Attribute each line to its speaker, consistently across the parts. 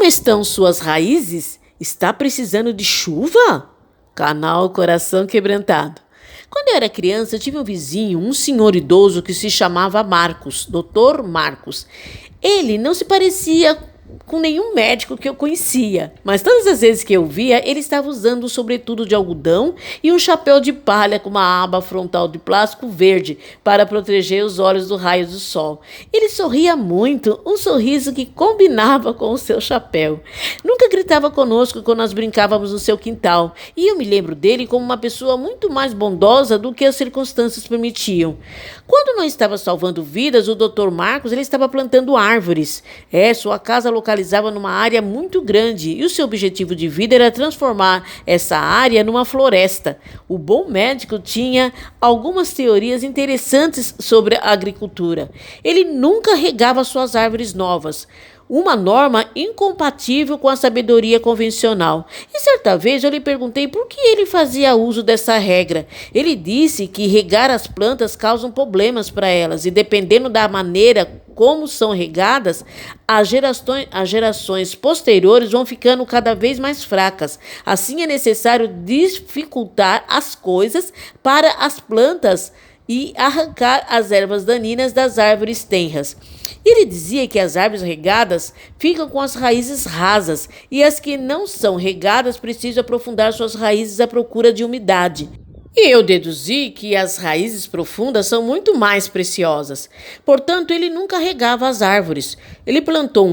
Speaker 1: estão suas raízes? Está precisando de chuva? Canal Coração Quebrantado. Quando eu era criança, eu tive um vizinho, um senhor idoso que se chamava Marcos, Dr. Marcos. Ele não se parecia com nenhum médico que eu conhecia, mas todas as vezes que eu via, ele estava usando um sobretudo de algodão e um chapéu de palha com uma aba frontal de plástico verde para proteger os olhos do raio do sol. Ele sorria muito, um sorriso que combinava com o seu chapéu. Nunca gritava conosco quando nós brincávamos no seu quintal, e eu me lembro dele como uma pessoa muito mais bondosa do que as circunstâncias permitiam. Quando não estava salvando vidas, o Dr. Marcos ele estava plantando árvores. Sua casa localizava numa área muito grande e o seu objetivo de vida era transformar essa área numa floresta. O bom médico tinha algumas teorias interessantes sobre a agricultura. Ele nunca regava suas árvores novas, uma norma incompatível com a sabedoria convencional. E certa vez eu lhe perguntei por que ele fazia uso dessa regra. Ele disse que regar as plantas causa problemas para elas e dependendo da maneira como são regadas, as gerações posteriores vão ficando cada vez mais fracas. Assim é necessário dificultar as coisas para as plantas e arrancar as ervas daninhas das árvores tenras. Ele dizia que as árvores regadas ficam com as raízes rasas e as que não são regadas precisam aprofundar suas raízes à procura de umidade. E eu deduzi que as raízes profundas são muito mais preciosas. Portanto, ele nunca regava as árvores. Ele plantou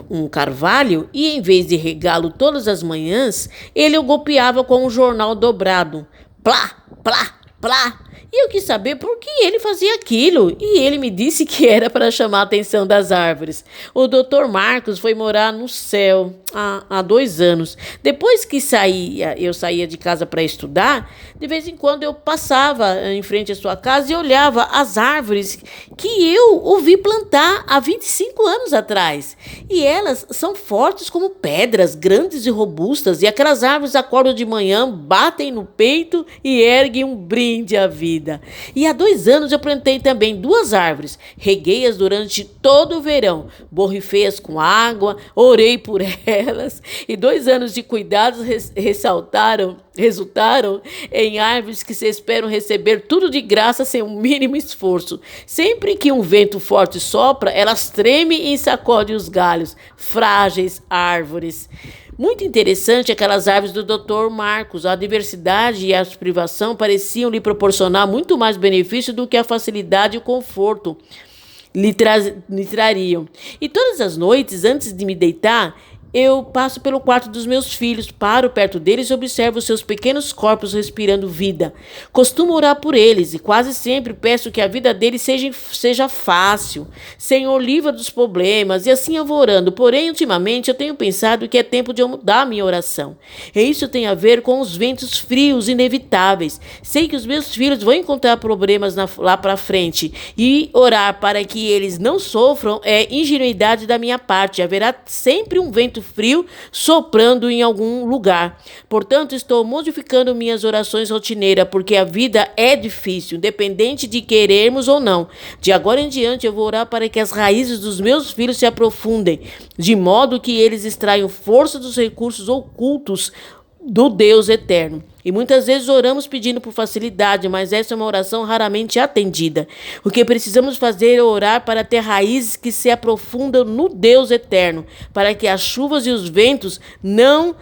Speaker 1: um carvalho e, em vez de regá-lo todas as manhãs, ele o golpeava com um jornal dobrado. Plá, plá, plá. E eu quis saber por que ele fazia aquilo, e ele me disse que era para chamar a atenção das árvores. O Dr. Marcos foi morar no céu há 2 anos. Depois que eu saía de casa para estudar, de vez em quando eu passava em frente à sua casa e olhava as árvores que eu ouvi plantar há 25 anos atrás. E elas são fortes como pedras, grandes e robustas, e aquelas árvores acordam de manhã, batem no peito e erguem um brinde à vida. E há 2 anos eu plantei também 2 árvores, reguei-as durante todo o verão, borrifei-as com água, orei por elas, e 2 anos de cuidados resultaram em árvores que se esperam receber tudo de graça sem um mínimo esforço. Sempre que um vento forte sopra, elas tremem e sacodem os galhos, frágeis árvores. Muito interessante aquelas árvores do Dr. Marcos. A diversidade e a privação pareciam lhe proporcionar muito mais benefício do que a facilidade e o conforto lhe trariam. E todas as noites, antes de me deitar, eu passo pelo quarto dos meus filhos, paro perto deles e observo seus pequenos corpos respirando vida. Costumo orar por eles e quase sempre peço que a vida deles seja fácil. Senhor, livra dos problemas, e assim eu vou orando. Porém, ultimamente eu tenho pensado que é tempo de eu mudar a minha oração. E isso tem a ver com os ventos frios inevitáveis. Sei que os meus filhos vão encontrar problemas lá para frente, e orar para que eles não sofram é ingenuidade da minha parte. Haverá sempre um vento frio soprando em algum lugar. Portanto, estou modificando minhas orações rotineiras, porque a vida é difícil, independente de querermos ou não. De agora em diante, eu vou orar para que as raízes dos meus filhos se aprofundem, de modo que eles extraiam força dos recursos ocultos do Deus eterno. E muitas vezes oramos pedindo por facilidade, mas essa é uma oração raramente atendida. O que precisamos fazer é orar para ter raízes que se aprofundam no Deus eterno, para que as chuvas e os ventos não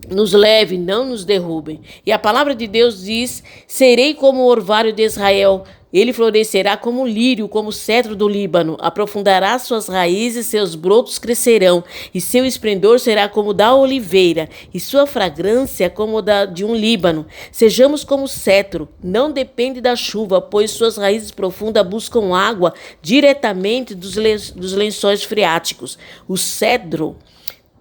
Speaker 1: nos levem, não nos derrubem. E a palavra de Deus diz: serei como o orvalho de Israel. Ele florescerá como o lírio, como o cedro do Líbano. Aprofundará suas raízes, seus brotos crescerão, e seu esplendor será como o da oliveira, e sua fragrância como o de um Líbano. Sejamos como o cedro, não depende da chuva, pois suas raízes profundas buscam água diretamente dos lençóis freáticos. O cedro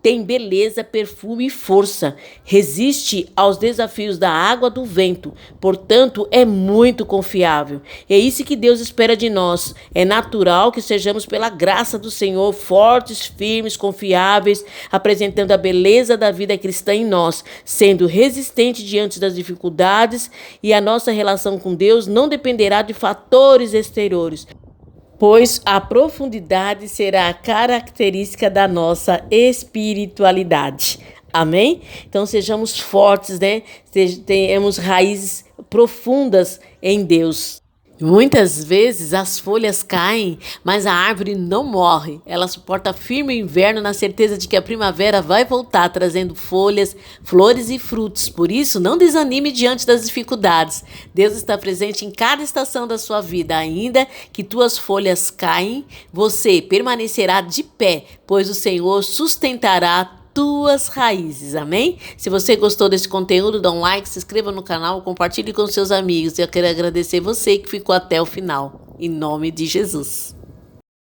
Speaker 1: tem beleza, perfume e força. Resiste aos desafios da água do vento. Portanto, é muito confiável. É isso que Deus espera de nós. É natural que sejamos, pela graça do Senhor, fortes, firmes, confiáveis, apresentando a beleza da vida cristã em nós, sendo resistente diante das dificuldades, e a nossa relação com Deus não dependerá de fatores exteriores. pois a profundidade será a característica da nossa espiritualidade. Amém? Então sejamos fortes, né? Tenhamos raízes profundas em Deus. Muitas vezes as folhas caem, mas a árvore não morre. Ela suporta firme o inverno na certeza de que a primavera vai voltar trazendo folhas, flores e frutos. Por isso, não desanime diante das dificuldades. Deus está presente em cada estação da sua vida. Ainda que tuas folhas caem, você permanecerá de pé, pois o Senhor sustentará tuas raízes, amém? Se você gostou desse conteúdo, dá um like, se inscreva no canal, compartilhe com seus amigos. Eu quero agradecer você que ficou até o final, em nome de Jesus.